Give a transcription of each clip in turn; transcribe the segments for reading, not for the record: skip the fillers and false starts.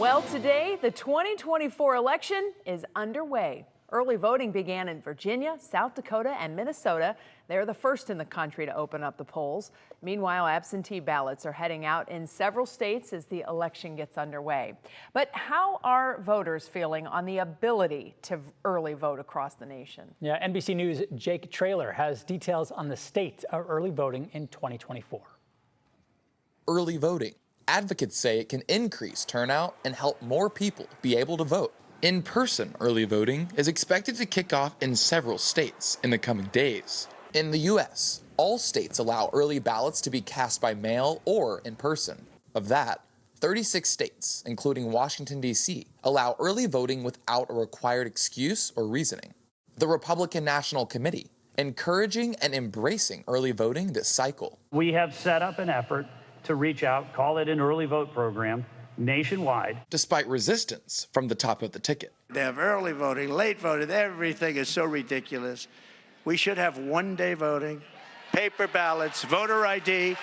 Well, today, the 2024 election is underway. Early voting began in Virginia, South Dakota, and Minnesota. They're the first in the country to open up the polls. Meanwhile, absentee ballots are heading out in several states as the election gets underway. But how are voters feeling on the ability to early vote across the nation? Yeah, NBC News' Jake Traylor has details on the state of early voting in 2024. Early voting. Advocates say it can increase turnout and help more people be able to vote. In-person early voting is expected to kick off in several states in the coming days. In the U.S., all states allow early ballots to be cast by mail or in person. Of that, 36 states, including Washington, D.C., allow early voting without a required excuse or reasoning. The Republican National Committee, encouraging and embracing early voting this cycle. We have set up an effort to reach out, call it an early vote program, nationwide. Despite resistance from the top of the ticket. They have early voting, late voting, everything is so ridiculous. We should have one-day voting, paper ballots, voter ID,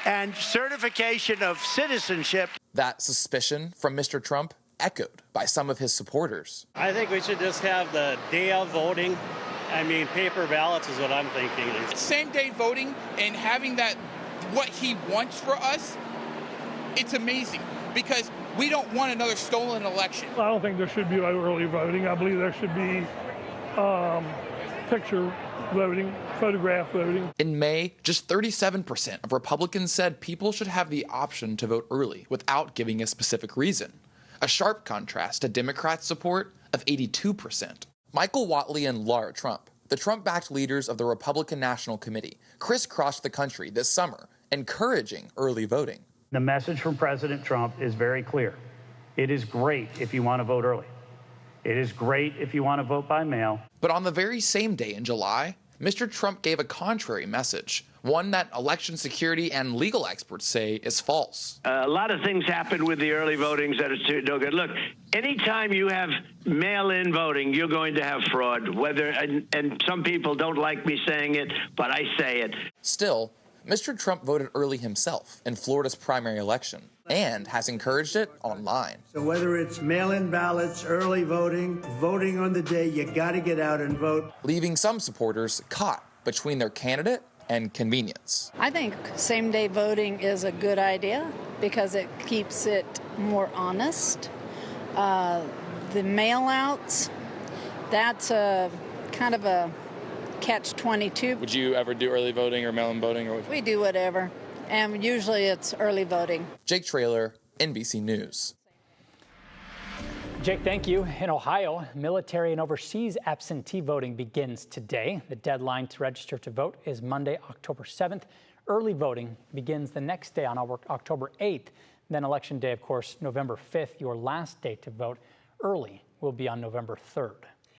and certification of citizenship. That suspicion from Mr. Trump echoed by some of his supporters. I think we should just have the day of voting. I mean, paper ballots is what I'm thinking. Same day voting and having that, what he wants for us, it's amazing because we don't want another stolen election. I don't think there should be early voting. I believe there should be picture voting, photograph voting. In May, just 37% of Republicans said people should have the option to vote early without giving a specific reason. A sharp contrast to Democrats' support of 82%. Michael Whatley and Laura Trump, the Trump-backed leaders of the Republican National Committee, crisscrossed the country this summer, encouraging early voting. The message from President Trump is very clear. It is great if you want to vote early. It is great if you want to vote by mail. But on the very same day in July, Mr. Trump gave a contrary message, one that election security and legal experts say is false. A lot of things happen with the early votings that are no good. Look, anytime you have mail-in voting, you're going to have fraud. And some people don't like me saying it, but I say it. Still, Mr. Trump voted early himself in Florida's primary election and has encouraged it online. So whether it's mail-in ballots, early voting, voting on the day, you got to get out and vote. Leaving some supporters caught between their candidate and convenience. I think same-day voting is a good idea because it keeps it more honest. The mail-outs, that's a kind of a catch-22. Would you ever do early voting or mail-in voting? Or We do whatever, and usually it's early voting. Jake Traylor, NBC News. Jake, thank you. In Ohio, military and overseas absentee voting begins today. The deadline to register to vote is Monday, October 7th. Early voting begins the next day on October 8th. Then Election Day, of course, November 5th, your last day to vote early will be on November 3rd.